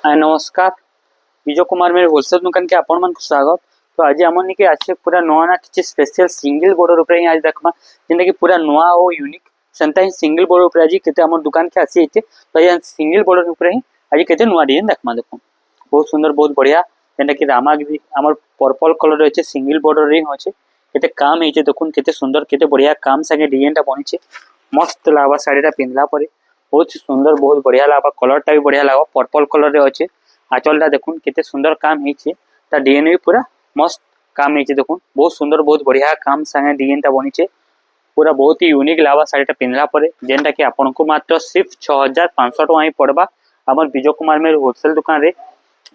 नमस्कार विजय कुमार मेरे होलसेल दुकान के आपण मन स्वागत। तो आज आमन के आज पूरा नुआ ना किसी स्पेशल सिंगल बॉर्डर ऊपर ही आज देखमा जेंटा कि पूरा नुआ ओ यूनिक सेंता ही सिंगल बॉर्डर ऊपर आज केते हमर दुकान के आसी हेते। तो ये सिंगल बॉर्डर ऊपर ही आज केते नुआ डिजाइन देखमा देखो बहुत सुंदर बहुत बढ़िया जेंटा कि रामा भी हमर पर्पल कलर रहचे सिंगल बॉर्डर रे होचे केते काम हेचे देखुन केते सुंदर केते बढ़िया काम संगे डिजाइन टा बनिचे मस्त लावा साड़ीटा पिंधला परे बहुत सुंदर बहुत बढ़िया लावा कलरटा भी बढ़िया लावा पर्पल कलर रे अच्छे आंचलटा देखुन केते सुंदर काम हेचे ता डिजाइन भी पूरा मस्त काम हेचे देखुन बहुत सुंदर बहुत बढ़िया काम संगे डिजाइनटा बनिचे पूरा बहुत ही यूनिक लावा साड़ीटा पिंधला परे जेनटा कि आपन को मात्र सिर्फ 6500 टका ही पड़बा हमर विजय कुमार मेरे होलसेल दुकान रे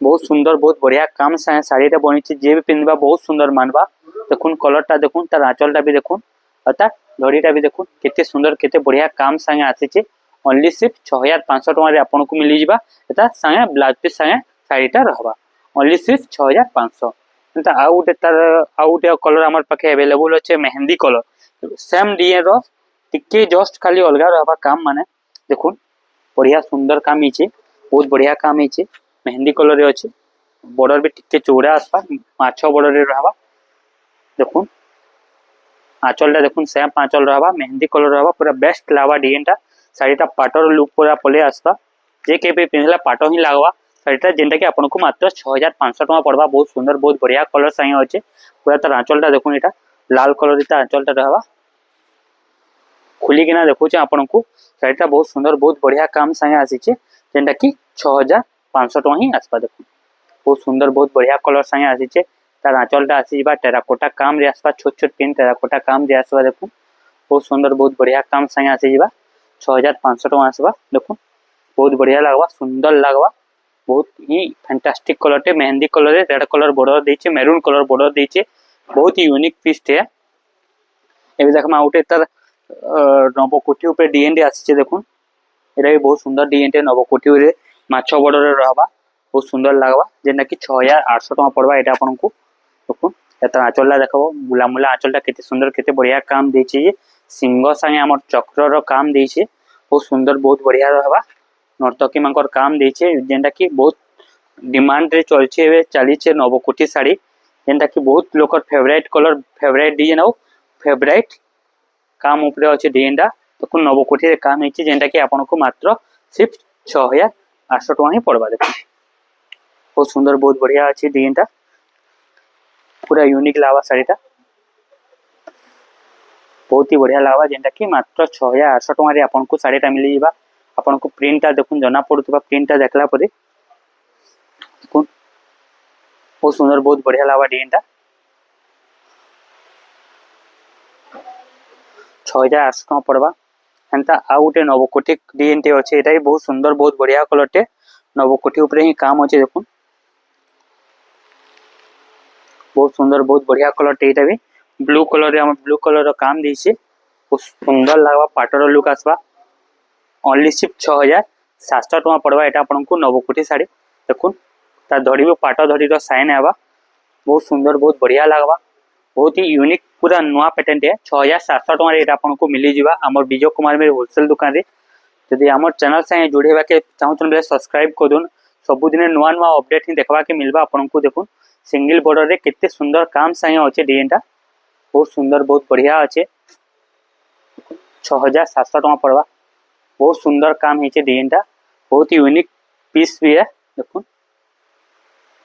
बहुत सुंदर बहुत बढ़िया काम संगे साड़ीटा बनिचे जे भी पिंधबा बहुत सुंदर मानबा देखुन कलरटा देखुन तार आंचलटा भी देखुन अता घड़ीटा भी देखुन केते सुंदर केते बढ़िया काम संगे आसीचे ओनली सिर्फ 6500 टका रे आपन को मिली जिबा एता संगे ब्लाउज पीस संगे साड़ीटा रहबा ओनली सिर्फ 6500 एता आउट तार आउट कलर हमर पाखे अवेलेबल अछि मेहंदी कलर सेम डिजाइन रो टिके जस्ट खाली अलगा रहबा काम माने देखुन बढ़िया सुंदर काम हिचे बहुत बढ़िया काम हिचे मेहंदी कलर रे अछि बॉर्डर भी टिके चौड़ा आसपा माछो बॉर्डर रे रहबा देखुन आंचलटा देखुन सेम आंचल रहबा मेहंदी कलर रहबा पूरा बेस्ट लावा डिजाइनटा साड़ीटा पाटर लुक पूरा पले आसपा जे के भी पिनला पाटो ही लागवा साड़ीटा जेंटा कि आपन को मात्र 6500 टका पड़बा बहुत सुंदर बहुत बढ़िया कलर साई अछि पूरा तार आंचलटा देखुन एटा लाल कलर ता आंचलटा रहबा खुली किना देखु छ आपन को साड़ीटा बहुत सुंदर बहुत बढ़िया काम संगे आसी छ जेंटा कि 6500 टका ही आसपा देखु बहुत सुंदर बहुत बढ़िया कलर संगे आसी छ तार आंचलटा आसी बा टेराकोटा काम रे आसपा छोट छोट पिन टेराकोटा काम रे आसबा देखु बहुत सुंदर बहुत बढ़िया काम संगे आसी बा 6500 टका आसबा देखु बहुत बढ़िया लगवा सुंदर लगवा बहुत ही फैंटास्टिक कलर टे मेहंदी कलर रे रेड कलर बॉर्डर देछे मैरून कलर बॉर्डर देछे बहुत ही यूनिक पीस टे एबे देखमा आउटे तर नवकोटी ऊपर डीएनडी आसीचे देखुन एरा भी बहुत सुंदर डीएनडी नवकोटी रे माछो बॉर्डर रे रहबा बहुत सुंदर लागबा जेना कि 6800 टका पड़बा एटा आपन को देखुन एता आंचलला देखबो गुलामुला आंचलटा केते सुंदर केते बढ़िया काम देछे ये सिंह संगे हमर चक्र रो काम देछे बहुत सुंदर बहुत बढ़िया रहबा नर्तकी मानकर काम देछे जेंटा कि बहुत डिमांड रे चलछे एबे चलीछे नवकोटी साड़ी जेंटा कि बहुत लोकर फेवरेट कलर फेवरेट डिजाइन और फेवरेट काम ऊपर अछि डिजाइनटा तो नवकोटी रे काम हेछि जेंटा कि आपन को मात्र सिर्फ 6800 टका ही पड़बा देखो बहुत सुंदर बहुत बढ़िया अछि डिजाइनटा पूरा यूनिक लावा साड़ीटा बहुत ही बढ़िया लावा जेंटा कि मात्र 6800 टका रे आपन को साड़ीटा मिली जिबा आपन को प्रिंटटा देखुन जना पड़ुतबा प्रिंटटा देखला परे देखुन बहुत सुंदर बहुत बढ़िया लावा डिजाइनटा 6800 टका पड़बा एंता आ उटे नवकोटी डिजाइन टे अछि एटा भी बहुत सुंदर बहुत बढ़िया कलर टे नवकोटी ऊपर ही काम अछि देखुन बहुत सुंदर बहुत बढ़िया कलर टे एटा भी ब्लू कलर रे हम ब्लू कलर रो काम देछि बहुत सुंदर लागबा पाटर लुक आसबा ओनली सिर्फ 6700 टका पड़वा एटा आपन को नवकोटी साड़ी देखुन ता धड़ी भी पाटा धड़ी रो साइन आबा बहुत सुंदर बहुत बढ़िया लागबा बहुत ही यूनिक पूरा नुआ पैटर्न है 6700 टका रे एटा आपन को मिली जिबा हमर विजय कुमार मेरे होलसेल दुकान रे यदि हमर चैनल से जुड़ेबा के चाहतन बे सब्सक्राइब कर दोन सब दिन नुआ नुआ अपडेट ही देखबा के मिलबा आपन को देखुन सिंगल बॉर्डर रे केते सुंदर काम साई अछि डिजाइनटा बहुत सुंदर बहुत बढ़िया अछि 6700 टका पड़वा बहुत सुंदर काम हेचे डिजाइनटा बहुत ही यूनिक पीस भी है देखुन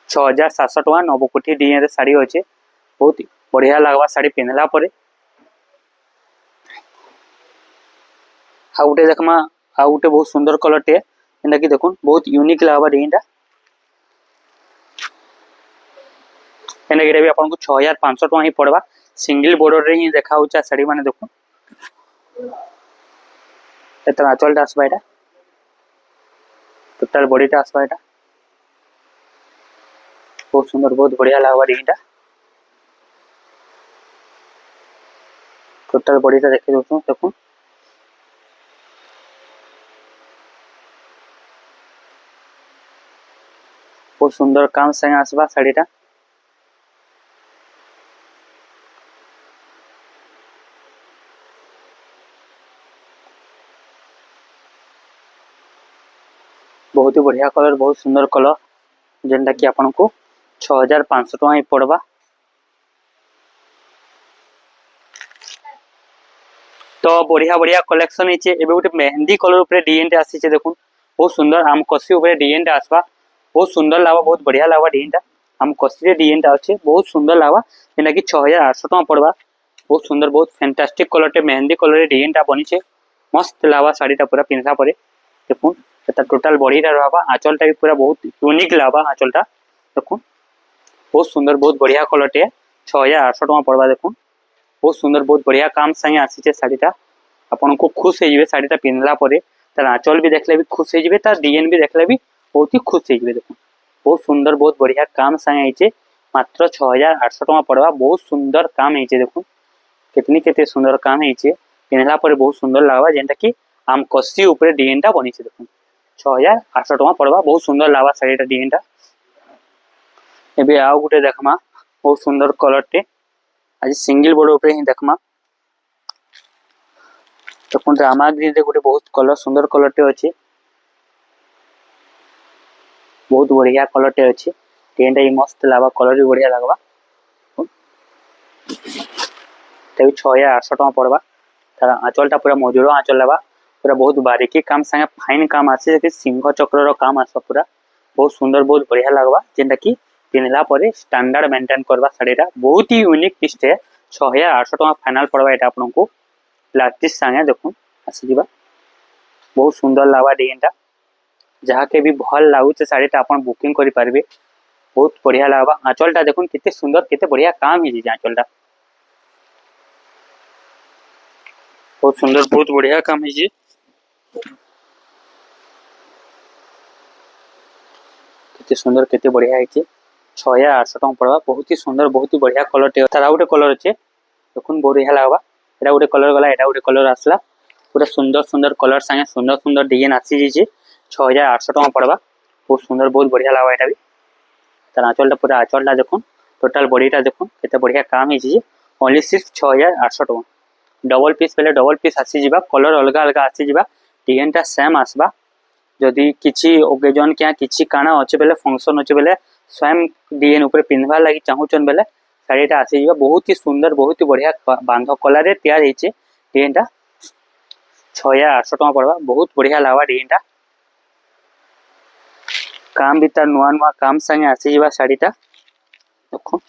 6700 टका नवकोटी डिजाइन रे साड़ी अछि बहुत ही बढ़िया लागबा साड़ी पिनला परे आउटे देखमा आउटे बहुत सुंदर कलर टे एंदा कि देखुन बहुत यूनिक लागबा डिजाइनटा एंदा गिरे भी आपन को 6500 टका ही पड़बा सिंगल बॉर्डर रे ही देखा होचा साड़ी माने देखुन एता आंचल आसबा एटा टोटल बॉडीटा आसबा एटा बहुत सुंदर बहुत बढ़िया लागबा डिजाइनटा टोटल बॉडीटा देखि दोस्तों देखुन बहुत सुंदर काम संगे आसबा साड़ीटा बहुत ही बढ़िया कलर, बहुत सुंदर कलर, जेनटा कि आपन को 6500 टका ही पड़वा। तो बढ़िया बढ़िया कलेक्शन है। एबे गोटे मेहंदी कलर ऊपर डिजाइन टे आसी देखुन, बहुत सुंदर आम कसी ऊपर डिजाइन टे आसवा, बहुत सुंदर लागवा, बहुत बढ़िया लागवा डिजाइन टा। आम कसी रे डिजाइन टा अच्छे, बहुत सुंदर लागवा, जेना कि 6800 टका पड़वा। बहुत सुंदर, बहुत फैंटास्टिक कलर टे मेहंदी कलर रे डिजाइन टा बनी छे, मस्त लागवा साड़ी टा पूरा पिनसा परे। देखुन एटा टोटल बॉडी टा रहबा, आंचल टा भी पूरा बहुत यूनिक लागवा आंचल टा। देखुन बहुत सुंदर, बहुत बढ़िया कलर टे, 6800 टका पड़वा। देखुन बहुत सुंदर, बहुत बढ़िया काम संगे आसी शाढ़ीटा, आपन को खुश हो शाढ़ीटा पिंधला परे। तार आंचल भी देखले भी खुश हो, तार डिजाइन भी देखले भी बहुत ही खुश हो। देखो बहुत सुंदर, बहुत बढ़िया काम संगे आइचे, मात्र 6800 टका पड़वा। बहुत सुंदर काम है, देखो कितनी केते सुंदर काम है, पिंधला परे बहुत सुंदर लागवा, जेनटा कि आम कसी ऊपर डिजाइनटा बनी छे। देखो 6800 टका पड़वा, बहुत सुंदर लागवा शाढ़ीटा डिजाइनटा। एबे आउ गुटे देखमा, बहुत सुंदर कलर टे आज सिंगल बॉर्डर ऊपर ही देखमा। देखो रामा ग्रीन रे गोटे बहुत कलर, सुंदर कलर टे अच्छे, बहुत बढ़िया कलर टे अच्छे। टेंटा ही मस्त लागवा, कलर भी बढ़िया लागवा। तभी 6800 टका पड़वा। तार आंचलटा पूरा मजूर आंचल लागवा, पूरा बहुत बारीकी काम संगे फाइन काम आसे, सिंह चक्र रो काम आसवा पूरा। बहुत सुंदर, बहुत बढ़िया लागवा, जेनटा कि पिनला परे स्टैंडर्ड मेंटेन करवा साड़ीटा। बहुत ही यूनिक पीस है, 6800 टका फाइनल पड़वा एटा आपन को लाटिस संगे। देखो आसी बहुत सुंदर लागवा डिजाइनटा, जहाँ के भी भल लागुचे शाढ़ीटा आपन बुकिंग करि पारबे। बहुत बढ़िया लागवा आंचलटा, देखुन केते सुंदर, केते बढ़िया काम है आंचलटा, बहुत सुंदर, बहुत बढ़िया काम है। केते सुंदर, केते बढ़िया है, 6800 टका पड़वा। बहुत ही सुंदर, बहुत ही बढ़िया कलर टे। तार आउटे कलर अच्छे, देखुन बहुत बढ़िया लागवा। एटा गोटे कलर गला, एटा गोटे कलर आसला, पूरा सुंदर सुंदर कलर संगे सुंदर सुंदर डिजाइन आसी जाइए। 6800 टका पड़वा, बहुत सुंदर, बहुत बढ़िया लागवा एटा भी। तार आंचलटा पूरा आंचलटा देखुन, टोटल बॉडीटा देखुन केते बढ़िया काम है। ओनली सिर्फ 6800 टका। डबल पीस पहले डबल पीस आसी जिबा, कलर अलग अलग आसी जिबा, डिजाइनटा सेम आसबा। जदि किछि ओकेजन क्या किछि काना अच्छे बेले फंक्शन अच्छे बेले स्वयं डिजाइन ऊपर पिंधवा लगी चाहूचन बेले शाढ़ीटा आसी जिबा। बहुत ही सुंदर, बहुत ही बढ़िया बांध कलर रे तैयार होइचे डिजाइनटा। 6800 टका पड़वा, बहुत बढ़िया लागवा डिजाइनटा। काम भी तार नुआ नुआ काम संगे आसी जिबा शाढ़ीटा। देखो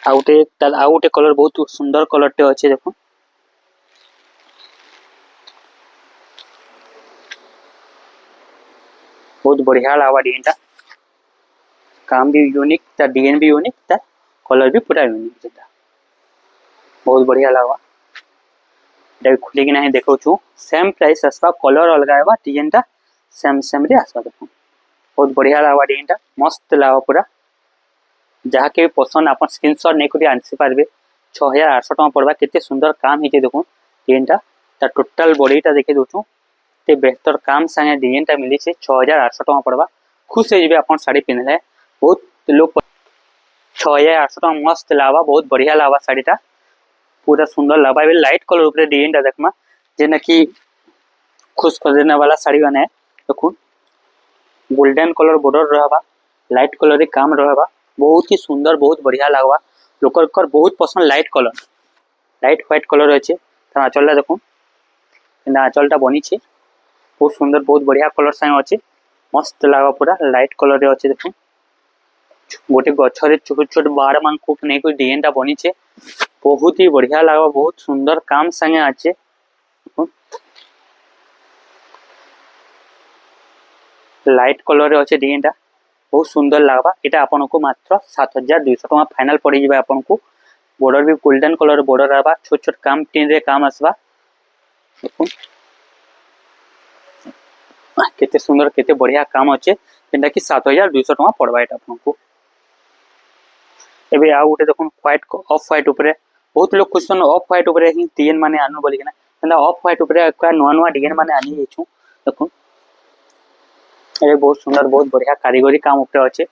आउटे तार आउटे कलर, बहुत सुंदर कलर टे अच्छे। देखो बहुत बढ़िया लागवा डिजाइनटा, काम भी यूनिक, तार डिजाइन भी यूनिक, तार कलर भी पूरा यूनिक जेटा बहुत बढ़िया लागवा। एटा खुली कि नहीं देखो छु, सेम प्राइस आसबा, कलर अलग आएबा, डिजाइनटा सेम सेम रे आसबा। देखो बहुत बढ़िया लागवा डिजाइनटा, मस्त लागवा पूरा। जहाँ के पसंद आप स्क्रीनशॉट नहीं करी आनसी पारबे। 6800 टका पड़वा, केते सुंदर काम है। देखो डिजाइनटा, तार टोटल बॉडीटा देखे दोछु, ते बेहतर काम संगे डिजाइनटा मिली छे। 6800 टका पड़वा, खुश हो जिबे आपन शाड़ी पिनले। बहुत लोग 6800 टका मस्त लागवा, बहुत बढ़िया लागवा शाड़ीटा, पूरा सुंदर लागवा। ये लाइट कलर ऊपर डिजाइनटा देखमा, जेना कि खुश कर देने वाला साड़ी बने। देखो गोल्डन कलर बॉर्डर रहबा, लाइट कलर रे काम रहबा, बहुत ही सुंदर, बहुत बढ़िया लागवा। लोकर कर बहुत पसंद light colour, light white colour अच्छे। तार आंचलटा देखो, आंचलटा बनी छे, बहुत सुंदर, बहुत बढ़िया कलर संग अच्छे, मस्त लागवा पूरा लाइट कलर रे अच्छे। देखो गोटे गछरे छोट छोट बार मान को नहीं कोई डिजाइनटा बनी छे, बहुत ही बढ़िया लागवा, बहुत सुंदर काम संगे अच्छे। लाइट कलर रे अच्छे डिजाइनटा, बहुत सुंदर लागवा। एटा आपन को मात्र 7200 टका फाइनल पड़ी जिबा आपन को। बॉर्डर भी गोल्डन कलर बॉर्डर आबा, छोट छोट काम टीन रे काम आसबा। देखो केते सुंदर, केते बढ़िया काम अच्छे, जेंटा कि 7200 टका पड़वा एटा आपन को। एबे आ उठे देखो व्हाइट ऑफ व्हाइट ऊपर, बहुत लोग क्वेश्चन ऑफ व्हाइट ऊपर ही डिजाइन माने आनु बोली ना, एंदा ऑफ व्हाइट ऊपर का नवा नवा डिजाइन माने आनी जेछु। देखो ए बहुत सुंदर, बहुत बढ़िया कारीगरी काम ऊपर अच्छे।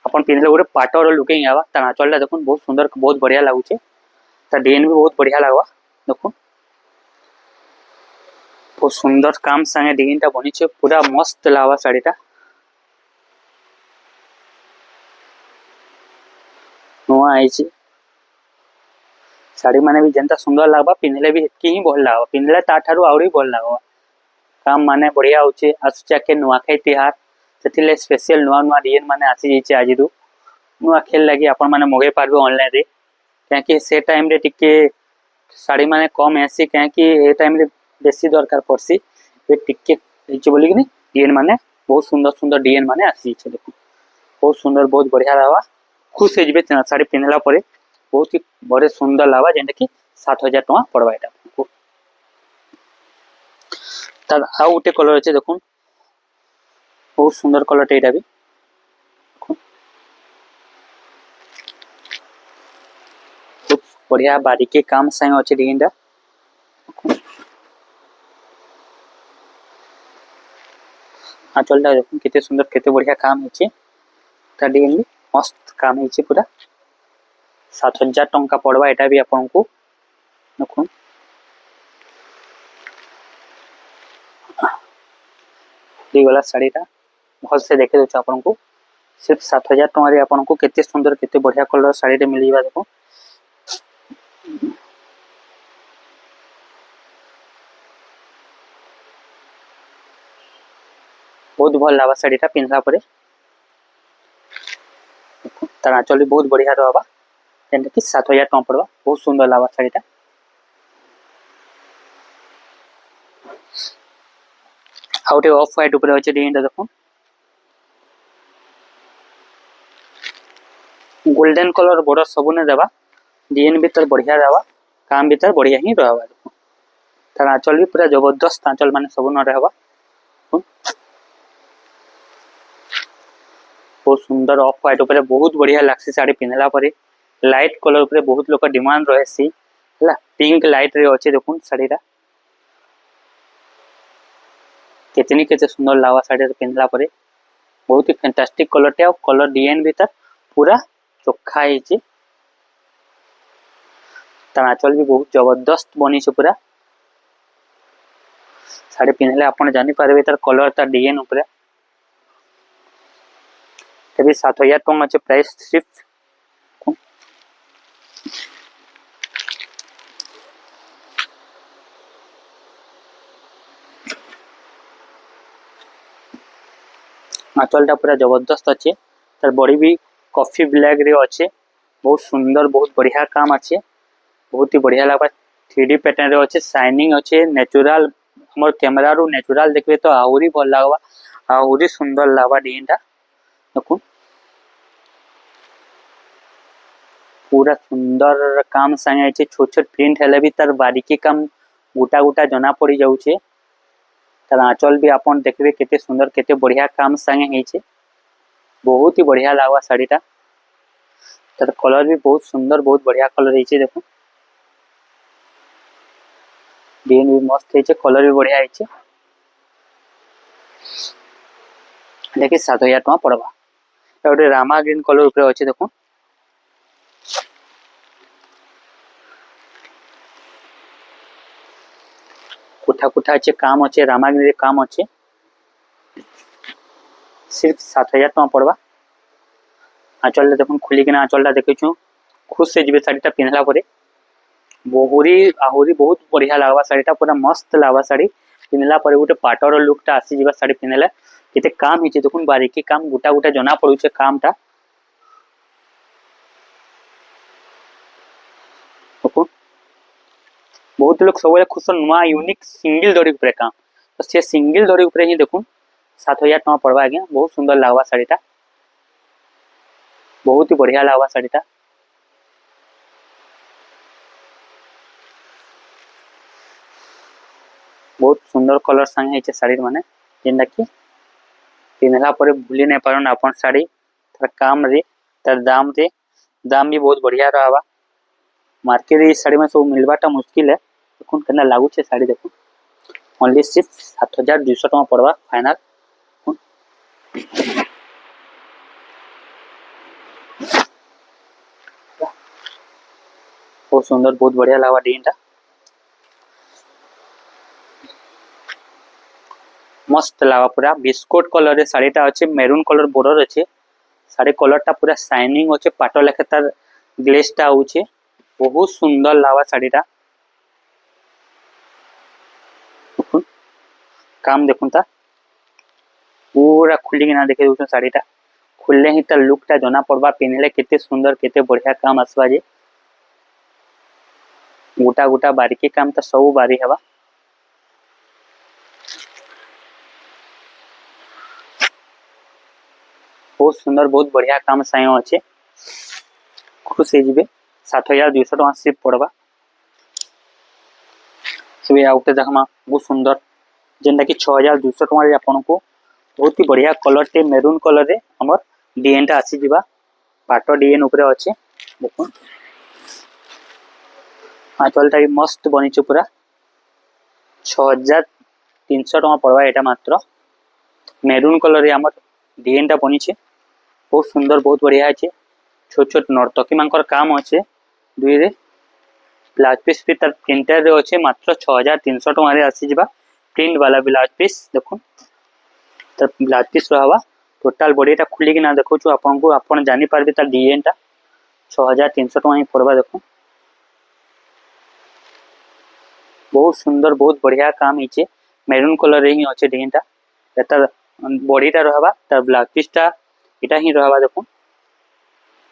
अपन पिनले गोटे पाटर लुकिंग आवा, तार आंचलटा देखो बहुत सुंदर, बहुत बढ़िया लागुचे, तार डिजाइन भी बहुत बढ़िया लागवा। देखो बहुत सुंदर काम संगे डिजाइन बनी पूरा मस्त लावा शाढ़ीटा नुआ आई शाढ़ी माने भी जनता सुंदर लगवा पिंधले भी ही भल लगा पिंधले ताठारू आउरी भल लगवा काम माने बढ़िया होचे आसुचा के नुआखाई तिहार से स्पेशल नुआ नुआ डिजाइन माने आसी जाइए आज नुआ खेल लगी आपण माने मगे पारबे ऑनलाइन रे क्या से टाइम रे टिके शाढ़ी माने कम आसी क्या ए टाइम रे बेसी दरकार पड़सी ये टिके बोली कि डिजाइन माने बहुत सुंदर सुंदर डिजाइन माने आसी जाइए देखो बहुत सुंदर बहुत बढ़िया लगा खुश हो जबे शाढ़ी पिंधला परे बहुत ही बड़े सुंदर लगा जेनटा कि 7,000 टका पड़वा एटा आपको तार आ उटे कलर अच्छे देखो बहुत सुंदर कलर एटा भी बहुत बढ़िया बारीकी काम संग अच्छे डिजाइन आंचलटा देखो केते सुंदर केते बढ़िया काम है तार डिजाइन भी मस्त काम है पूरा 7,000 टंका पड़वा एटा भी आपन को देखो गला शाढ़ीटा भल से देखे दे आपन को सिर्फ 7,000 टंका आपन को केते सुंदर केते बढ़िया कलर शाढ़ी मिल जावा देखो बहुत भल लगा शाढ़ीटा पिंधला परे तार आंचल भी बहुत बढ़िया रहा जेनटा कि 7,000 टका पड़वा बहुत सुंदर लगा शाढ़ीटा आउटे ऑफ व्हाइट ऊपर अच्छे डिजाइन देखो गोल्डन कलर बॉर्डर सबू ने देवा डिजाइन भी तार बढ़िया रहा काम भी तार बढ़िया ही रहा देखो तार आंचल भी पूरा जबरदस्त आंचल माने सबू न रहा बहुत सुंदर ऑफ व्हाइट ऊपर बहुत बढ़िया लागसी साड़ी पिंधला परे लाइट कलर ऊपर बहुत लोग डिमांड रहे पिंक लाइट रे अच्छे देखो शाढ़ीटा केतनी केते सुंदर लावा साड़ी पिंधला परे बहुत ही फैंटास्टिक कलर टे कलर डिजाइन भी तार पूरा चोखा है तार आंचल भी बहुत जबरदस्त बनी पूरा साड़ी पिंधले आपन जानी पारबे तार कलर तार डिजाइन ऊपर तभी 7,000 टंका अच्छे प्राइस सिर्फ आंचलटा पूरा जबरदस्त अच्छे तार बॉडी भी कॉफी ब्लैक रे अच्छे बहुत सुंदर बहुत बढ़िया काम अच्छे बहुत ही बढ़िया लगा 3D पैटर्न रे अच्छे शाइनिंग अच्छे नेचुरल हमर कैमरा रो नेचुरल देखबे तो आहुरी भल लागवा आहुरी सुंदर लागवा डिजाइनटा देखो पूरा सुंदर काम संगे छोट छोट प्रिंट हेले भी तार बारीकी काम गोटा गोटा जना पड़ी जाउछे तार आंचल भी आपन देखबे केते सुंदर केते बढ़िया काम संगे हेचे बहुत ही बढ़िया लागवा शाढ़ीटा तार कलर भी बहुत सुंदर बहुत बढ़िया कलर हेचे देखो डिजाइन भी मस्त हेचे कलर भी बढ़िया हेचे देखि 7,000 टका पड़वा गोटे रामा ग्रीन कलर ऊपर अच्छे देखो कुठा कुठा अच्छे काम अच्छे रामा ग्रीन काम अच्छे सिर्फ 7,000 टका पड़वा आंचल देखो खुलिकिना आंचलटा देखु खुश से जीवे शाढ़ीटा पिंधला परे बहुरी आहुरी बहुत बढ़िया लागवा शाढ़ीटा पूरा मस्त लागवा शाढ़ी पिंधला परे गोटे पाटर लुकटा आसी जीवा शाढ़ी पिंधले केते काम हिचे देखुन बारीकी काम गोटा गोटा जना पड़ुचे कामटा देखो बहुत लोग सब खुश नुआ यूनिक सिंगल दड़ी ऊपर काम तो से सिंगल दड़ी ऊपर ही देखुन 7,000 टका पड़वा आज्ञा बहुत सुंदर लागवा शाढ़ीटा बहुत ही बढ़िया लागवा शाढ़ीटा बहुत सुंदर कलर संगे है शाढ़ी माने जेनटा कि पिंधला परे भूली नहीं पारन अपन शाढ़ी तार काम रे तार दाम भी बहुत बढ़िया रहा मार्केट ये शाढ़ी में सब मिलवाटा मुश्किल है देखो केना लागू छे शाढ़ी देखो ओनली सिर्फ 7,200 टका पड़वा फाइनल बहुत सुंदर बहुत बढ़िया लागवा डिजाइनटा मस्त लगा पूरा बिस्कुट कलर रे शाड़ीटा अच्छे मेरून कलर बॉर्डर अच्छे शाड़ी कलरटा पूरा शाइनिंग अच्छे पाट लेखे तार ग्लेजटा होचे बहुत सुंदर लगा शाड़ीटा काम देखुन ता पूरा खुलिकिना देखे दउछन शाड़ीटा खुलले ही तार लुकटा जना पड़बा पिनले केते सुंदर केते बढ़िया काम आसबा जे गोटा गोटा बारीकी काम तो सब बारी हवा बहुत सुंदर बहुत बढ़िया काम साइन अच्छे खुश हो 7200 टका सिर्फ पड़वा से आउटे देखमा बहुत सुंदर जेनटा कि 6200 टका आपन को बहुत ही बढ़िया कलर टे मेरून कलर रे हमर डिजाइन टा आसी जिबा पाटो डिजाइन ऊपर अच्छे देखो आंचलटा भी मस्त बनी पूरा 6300 टका पड़वा एटा मात्र मेरून कलर रे हमर डिजाइन टा बनी बहुत सुंदर बहुत बढ़िया अच्छे छोट छोट नर्तकी मानकर काम अच्छे दुई रे ब्लाउज पीस भी तार प्रिंटर रे अच्छे मात्र 6300 टका रे आसी जिबा प्रिंट वाला ब्लाउज पीस देखो तार ब्लाउज पीस रहबा टोटल बॉडीटा खुली किना देखो आपन को आपन जानि पारबे तार डिजाइन टा 6300 टका ही पड़वा देखो बहुत सुंदर बहुत बढ़िया काम हिचे मेरून कलर रे ही अच्छे डिजाइन टा तार बॉडीटा रहबा तार ब्लाउज पीस टा इटा ही रहबा देखो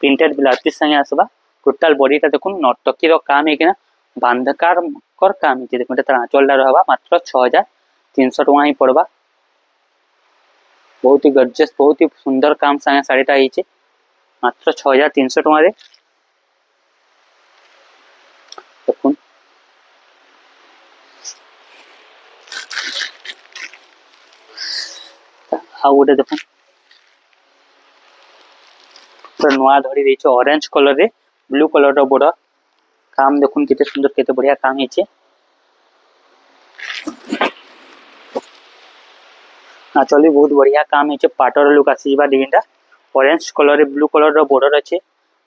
प्रिंटेड ब्लाउज पीस संगे आसबा टोटल बॉडीटा देखो नर्तकी रो काम है किना बांधकार कर काम है देखो तार आंचलटा रहबा मात्र 6300 टका ही पड़बा बहुत ही गॉर्जियस बहुत ही सुंदर काम संगे साड़ीटा हिचे मात्र 6300 टका रे देखो आ गोटे देखो पूरा नुआ धरी रही ऑरेंज कलर रे ब्लू कलर रो बॉर्डर काम देखुन केते सुंदर केते बढ़िया काम हिचे आंचल भी बहुत बढ़िया काम हिचे पाटर लुक आसी जिबा डिजाइनटा ऑरेंज कलर रे ब्लू कलर रो बॉर्डर अच्छे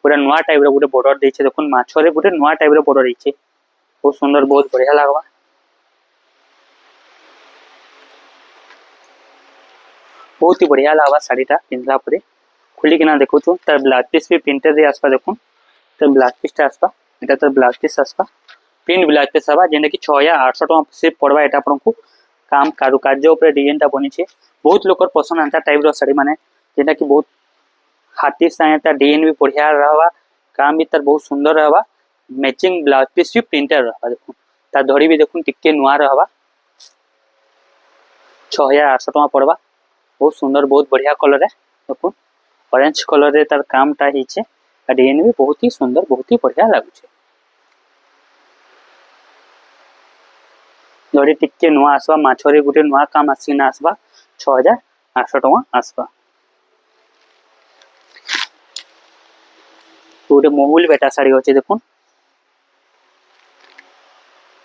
पूरा नुआ टाइप रो गोटे बॉर्डर देछे देखुन माछो रे गोटे नुआ टाइप रो बॉर्डर हिचे बहुत सुंदर बहुत बढ़िया लागबा बहुत ही बढ़िया लागबा साड़ीटा पिनला परे खुली किना देखो तो तार ब्लाउज पीस भी प्रिंटेड रे आसबा देखो तार ब्लाउज पीस टा आसबा एटा तार ब्लाउज पीस आसबा प्रिंट ब्लाउज पीस आबा जेने कि 6800 टका सिर्फ पड़वा एटा आपन को काम कारुकार्य ऊपर डिजाइन टा बनी छे बहुत लोकर पसंद आंता टाइप रो साड़ी माने जेटा कि बहुत हाथी सहायता डिजाइन भी बढ़िया रहबा काम भी तार बहुत सुंदर रहबा मैचिंग ब्लाउज पीस भी प्रिंटेड रहबा देखो तार धड़ी भी देखो टिके नुआ रहबा 6800 टका पड़वा बहुत सुंदर बहुत बढ़िया कलर है देखो ऑरेंज कलर रे तार काम टा हिचे डिजाइन भी बहुत ही सुंदर बहुत ही बढ़िया लागुचे धड़ी टिके नुआ आसबा माछरे गुटे नुआ काम आसीना आसबा 6800 टका आसबा गोटे महुल बेटा साड़ी अच्छे देखो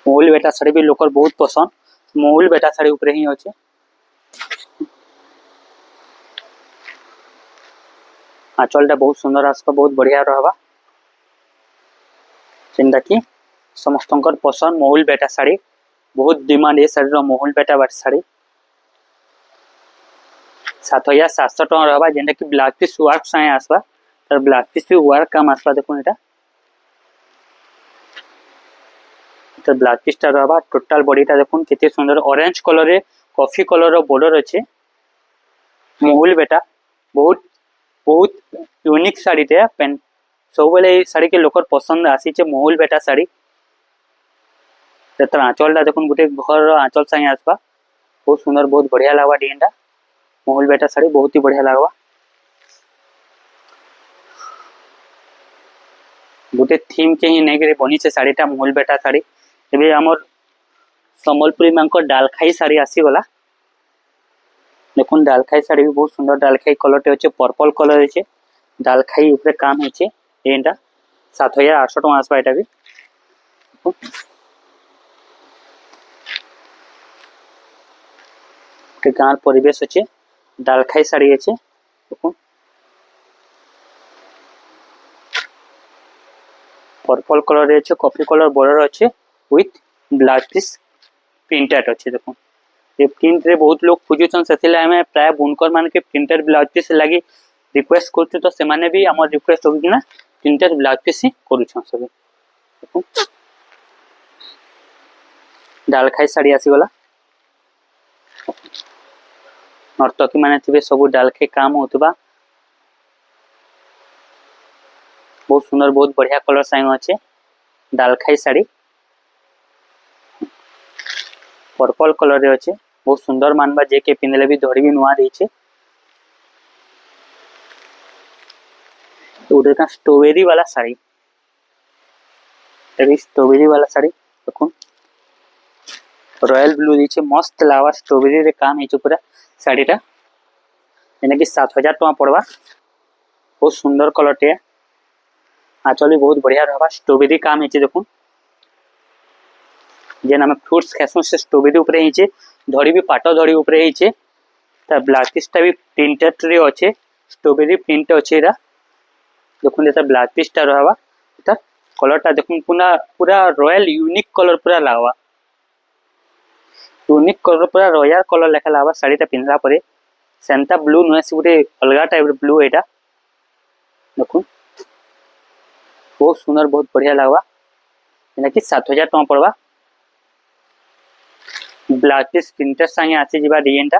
महुल बेटा साड़ी भी लोकर बहुत पसंद महुल बेटा साड़ी ऊपर ही अच्छे आंचलटा बहुत सुंदर आसबा बहुत बढ़िया रहबा जेनटा कि समस्तंकर पसंद महुल बेटा साड़ी बहुत डिमांड ए साड़ी रो महुल बेटा साड़ी 7700 टका रहबा जेनटा कि ब्लाउज पीस वर्क साए आसबा तार ब्लाउज पीस भी वर्क काम आसबा देखो एटा तार ब्लाउज पीस टा रहबा टोटल बॉडीटा देखो केते सुंदर ऑरेंज कलर रे कॉफी कलर रो बॉर्डर अच्छे महुल बेटा बहुत बहुत यूनिक साड़ी टे पेन सब बेले साड़ी के लोकर पसंद आसी छे महुल बेटा साड़ी तार आंचलटा देखो गोटे घर आंचल संगे आसबा बहुत सुंदर बहुत बढ़िया लागबा डिजाइनटा महुल बेटा साड़ी बहुत ही बढ़िया लागबा गोटे थीम के ही नेगरे बनी छे साड़ीटा महुल बेटा साड़ी एबे हमर संबलपुरी मानकर डालखाई साड़ी आसी गला देखुन डालखाई साड़ी भी बहुत सुंदर डालखाई कलर टे होचे पर्पल कलर होचे डालखाई ऊपर काम होचे एंटा 7800 टका आसबा एटा भी के गांव परिवेश होचे डालखाई साड़ी होचे देखुन पर्पल कलर होचे कॉफी कलर बॉर्डर होचे विथ ब्लाउज पीस प्रिंटेड होचे देखुन ये प्रिंट रे बहुत लोग खोजुछन सेथिला हमें प्राय बुनकर मान के प्रिंटर ब्लाउज पीस लगी रिक्वेस्ट करछु तो से माने भी हमर रिक्वेस्ट हो कि ना प्रिंटर ब्लाउज पीस ही करूछन सब। डालखाई साड़ी आसी गला नर्तकी माने थिबे सब डालखाई काम होतबा बहुत सुंदर बहुत बढ़िया कलर साइम अच्छे डालखाई साड़ी पर्पल कलर रे अच्छे बहुत सुंदर मानबा जे के पिनले भी धड़ी भी नुआ देछे तो उधर का स्ट्रॉबेरी वाला साड़ी स्ट्रॉबेरी वाला साड़ी देखो रॉयल ब्लू देछे मस्त लावा स्ट्रॉबेरी रे काम हेचे पूरा साड़ीटा जेना कि 7000 टका पड़वा बहुत सुंदर कलर टे आंचल भी बहुत बढ़िया रहबा स्ट्रॉबेरी काम हेचे देखो जेन हम फ्रूट्स खासु से स्ट्रॉबेरी ऊपर हेचे धड़ी भी पाटो धड़ी ऊपर हेचे ता ब्लाउज पीसटा भी प्रिंटेड रे अच्छे स्ट्रॉबेरी प्रिंट अच्छे एरा देखो एटा ब्लाउज पीसटा रहबा एटा कलरटा देखो पूरा पूरा रॉयल यूनिक कलर पूरा लावा यूनिक कलर पूरा रॉयल कलर लेखा लावा साड़ीटा पिनला परे सेंटा ब्लू नुआ से गुटे अलगा टाइप ब्लू एटा देखो बहुत सुंदर बहुत बढ़िया लागवा जेना कि 7000 टका पड़वा ब्लाउज पीस प्रिंटर संगे आसी जिबा डिजाइनटा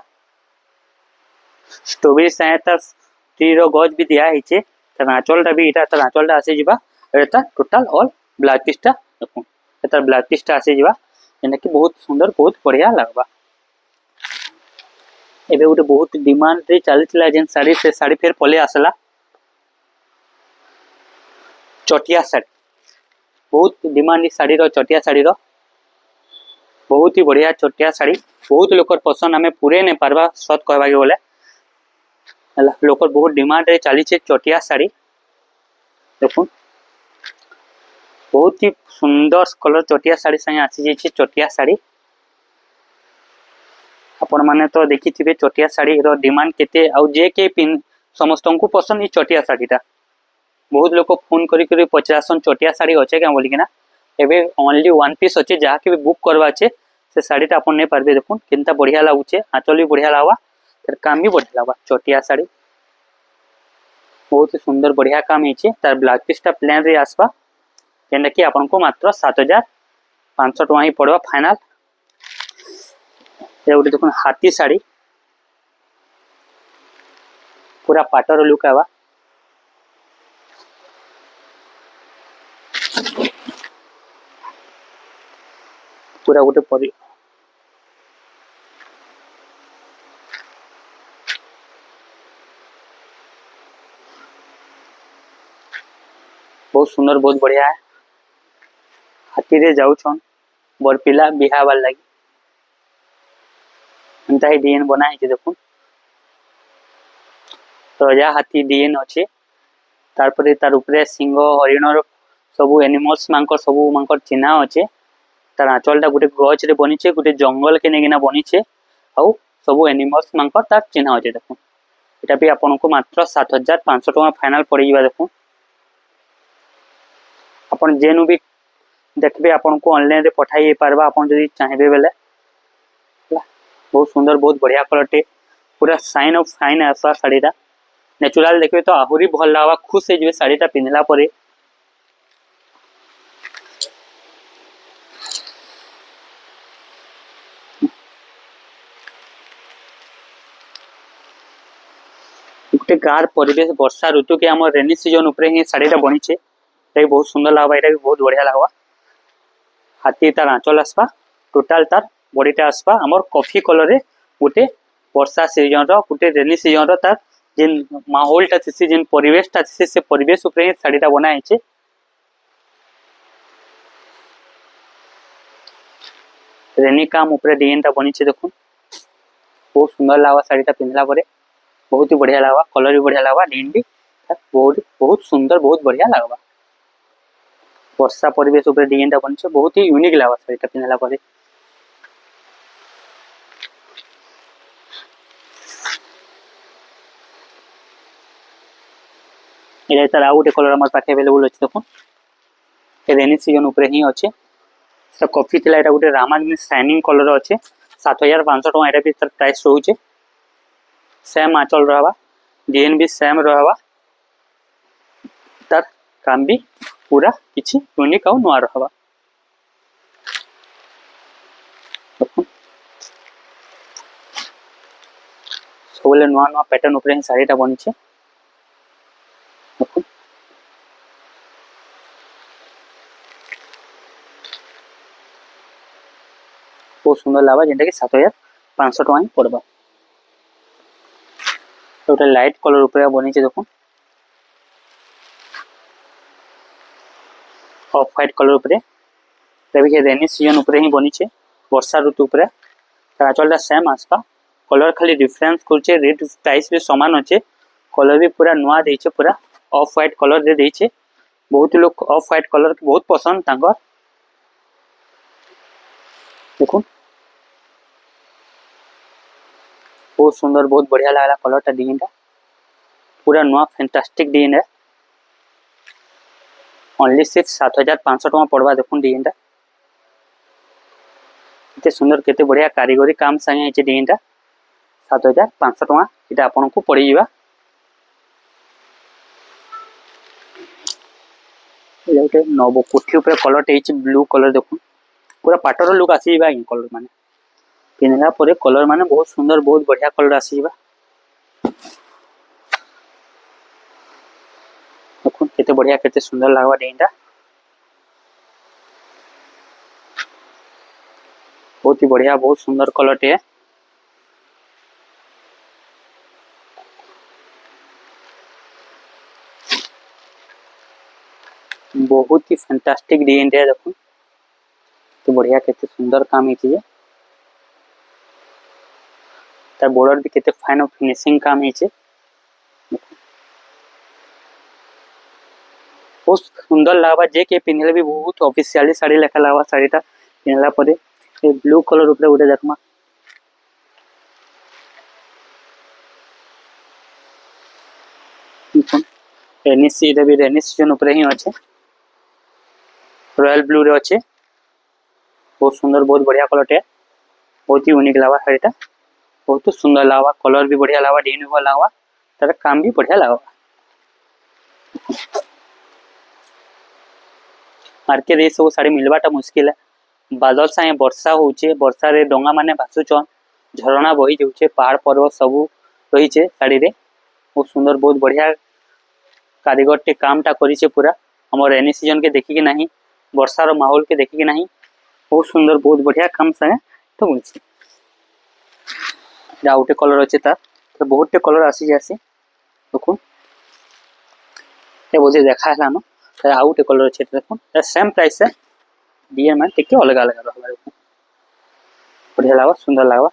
स्ट्रॉबेरी संगे त ट्री रो गज भी दिया हिचे त आंचलटा भी एटा त आंचलटा आसी जिबा एटा टोटल ऑल ब्लाउज पीसटा देखो एटा ब्लाउज पीसटा आसी जिबा जेना कि बहुत सुंदर बहुत बढ़िया लागवा एबे गुटे बहुत डिमांड रे चलतिला जेन साड़ी से साड़ी फेर पले आसला चटिया साड़ी बहुत डिमांड साड़ी रो चटिया साड़ी रो बहुत ही बढ़िया चटिया साड़ी बहुत लोकर पसंद हमें पूरे नहीं पारबा सत कहबा के बोले लोकर बहुत डिमांड रे चली छे चटिया साड़ी देखो बहुत ही सुंदर कलर चटिया साड़ी संगे आसी जे छे चटिया साड़ी आपण माने तो देखि थिबे चटिया साड़ी रो डिमांड केते आ जे के पिन समस्त को पसंद ई चटिया साड़ीटा बहुत लोग फोन करी करी पचासन चटिया साड़ी अच्छे क्या बोलिकिना एबे ओनली वन पीस अच्छे जहाँ के भी बुक करवा अच्छे से साड़ीटा अपन नहीं पारबे देखुन केनता बढ़िया लागुचे आंचल भी बढ़िया लागवा तर काम भी बढ़िया लागवा चटिया साड़ी बहुत ही सुंदर बढ़िया काम हेचे तार ब्लाउज पीसटा प्लेन रे आसबा जेना कि आपन को मात्र 7500 टका ही पड़वा फाइनल ये उठे देखुन हाथी साड़ी पूरा पाटर लुक आवा पूरा गोटे परी बहुत सुंदर बहुत बढ़िया है हाथी रे जाउछन बर पिला बिहा वाला लगी एंता ही डिजाइन बना है देखुन रजा हाथी डिजाइन अच्छे तारपरे तार उपरे सिंह हरिण सब एनिमल्स मांकर सब मांकर चिन्हा अच्छे तार आंचलटा गोटे गज रे बनीचे गोटे जंगल के नेगिना बनीचे आउ सब एनिमल्स मांकर तार चिन्हा अच्छे देखुन एटा भी आपन को मात्र 7500 टका फाइनल पड़ जिबा देखुन अपन जेनु भी देखबे आपन को ऑनलाइन रे पठाई पारबा अपन जदी चाहेबे बेले बहुत सुंदर बहुत बढ़िया कलरटे पूरा साइन ऑफ फाइन आसा साड़ीटा नेचुरल देखबे तो आहुरी भल लागबा खुश हे जेबे साड़ीटा पिनला परे गोटे गार परिवेश वर्षा ऋतु के आम रेनी सीजन उपरे ही साड़ीटा बनीचे बहुत सुंदर लागबा एटा भी बहुत बढ़िया लागबा हाथी तार आंचल आसबा टोटाल तार बॉडीटा आसबा हमर कॉफी कलर रे गोटे वर्षा सीजन रो गोटे रेनी सीजन रो तार जेन माहौलटा थिसी जेन परिवेशटा थिसी से परिवेश उपरे ही साड़ीटा बना हेचे रेनी काम उपरे डिजाइनटा बनीचे देखुन बहुत सुंदर लागबा साड़ीटा पिनला परे बहुत ही बढ़िया लागबा कलर भी बढ़िया लागबा डिजाइन भी बहुत बहुत सुंदर बहुत बढ़िया लागबा वर्षा परिवेश ऊपर डिजाइनटा बनीचे बहुत ही यूनिक लागबा साड़ीटा पिनला परे एटा तार आउ गोटे कलर हमर पाखे अवेलेबल अछि देखुन ए रेनी सीजन ऊपर ही अछि से कॉफी थिला एटा गोटे रामा शाइनिंग कलर अछि 7500 टଙ୍କା एटा भी तार प्राइस रहउचे। सेम आंचल रहबा, डिजाइन भी सेम रहबा, तार काम भी पूरा किछि यूनिक आ नुआ रहबा। सबले नुआ नुआ पैटर्न ऊपर ही साड़ीटा बनिছে। बहुत सुंदर लगा जेनटा कि 7500 टଙ୍କା ही पड़बा। गोटे लाइट कलर ऊपर बनिছে देखो, ऑफ व्हाइट कलर ऊपर भी रेनी सीजन ऊपर ही बनिছে, वर्षा ऋतु ऊपर। आंचलटा सेम आसपा, कलर खाली डिफरेंस करछे, रेट प्राइस भी समान अच्छे, कलर भी पूरा नुआ देइछे, पूरा ऑफ व्हाइट कलर दे देइछे। बहुत लोग ऑफ व्हाइट कलर के बहुत पसंद तांकर। देखो बहुत सुंदर, बहुत बढ़िया लागला कलरटा, डिजाइनटा पूरा नुआ फैंटास्टिक डिजाइन है। ओनली सिर्फ 7500 टଙ୍କା पड़वा। देखो डिजाइनटा केते सुंदर, केते बढ़िया कारीगरी काम संगे है डिजाइनटा। 7500 टଙ୍କା इटा आपन को पड़ी जीवा। ये नव कोठी ऊपर कलर टे ब्लू कलर, देखो पूरा पाटर लुक आसी जीवा। कलर माने पिनला परे कलर माने बहुत सुंदर, बहुत बढ़िया कलर आसी जीवा। देखो केते बढ़िया, केते सुंदर लागवा डिजाइनटा। बहुत ही बढ़िया, बहुत सुंदर कलर टे है। बहुत ही फैंटास्टिक डिजाइन टे। देखो तो बढ़िया, केते सुंदर काम है। तार बॉर्डर भी केते फाइन और फिनिशिंग काम है। बहुत सुंदर लागबा, जे के पिनले भी बहुत ऑफिशियली साड़ी लेखा लागबा। साड़ीटा पिनला परे ए ब्लू कलर ऊपर उडे देखमा, रेनी सीजन ऊपर ही अच्छे, रॉयल ब्लू रे अच्छे। बहुत सुंदर, बहुत बढ़िया कलर टे, बहुत ही यूनिक लागबा साड़ीटा। बहुत सुंदर लागबा, कलर भी बढ़िया लागबा, डिजाइन भी बढ़िया लागबा, तार काम भी बढ़िया लागबा। मार्केट रे सब साड़ी मिलवाटा मुश्किल है। बादल साए वर्षा होचे, वर्षा रे डोंगा माने भासुचन, झरणा बही जाउचे, पहाड़ पर्वत सब रहीचे साड़ी रे। बहुत सुंदर, बहुत बढ़िया कारीगर टे कामटा करिचे पूरा। हमर रेनी सीजन के देखि कि नहीं, वर्षा रो माहौल के देखि कि नहीं, बहुत सुंदर, बहुत बढ़िया काम संगे तो बुझे। आउटे कलर अच्छे तार, तो बहुत टे कलर आसी जासी। देखो ये बोझे देखा है ना, आउटे कलर अच्छे। देखो सेम प्राइस है, डिजाइन में टिके अलग अलग रहबा। देखो बढ़िया लागबा, सुंदर लागबा,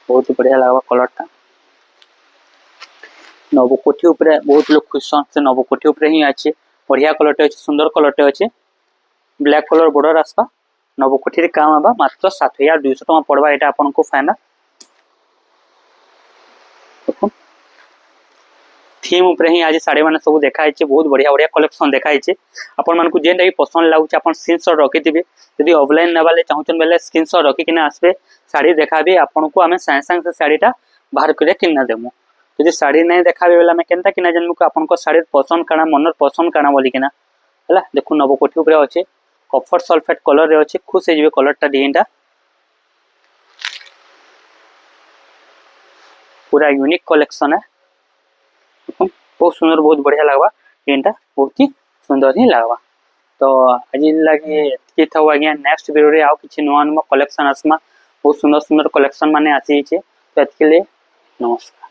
बहुत ही बढ़िया लागबा कलरटा। नवकोठी ऊपर बहुत लोग खुश से नवकोठी ऊपर ही अच्छे, बढ़िया कलरटे अच्छे, सुंदर कलरटे अच्छे, ब्लैक कलर बॉर्डर आसपा। नवकोठी रे काम आबा, मात्र 7200 टଙ୍କା पड़वा। एटा आपन को फाइनल थीम ऊपर ही आज साड़ी माने सब देखाई छे। बहुत बढ़िया बढ़िया कलेक्शन देखाई छे। अपन मान को जेनटा भी पसंद लागुचे अपन स्क्रीनशॉट रखिथिबे। यदि ऑफलाइन नेबाले चाहुचन बेले स्क्रीनशॉट रखि किना आसबे, साड़ी देखाबे आपन को, हमें संग संग से साड़ीटा बाहर करे किना देमु। यदि साड़ी नहीं देखाबे बेला मैं केनता किना जनमु को आपन को साड़ी पसंद काना, मनर पसंद काना बोली किना हला। देखु नवकोठी ऊपर अछि, कॉपर सल्फेट कलर रे अछि, खुश हे जिवे कलरटा, डिजाइनटा पूरा यूनिक कलेक्शन है। बहुत सुंदर, बहुत बढ़िया लागबा डिजाइनटा, बहुत ही सुंदर ही लागबा। तो आज लगे एतकी था आज्ञा। नेक्स्ट वीडियो रे आउ किछि नुआ नुआ कलेक्शन आसमा, बहुत सुंदर सुंदर कलेक्शन माने आसी छे। तो एतके लिए नमस्कार।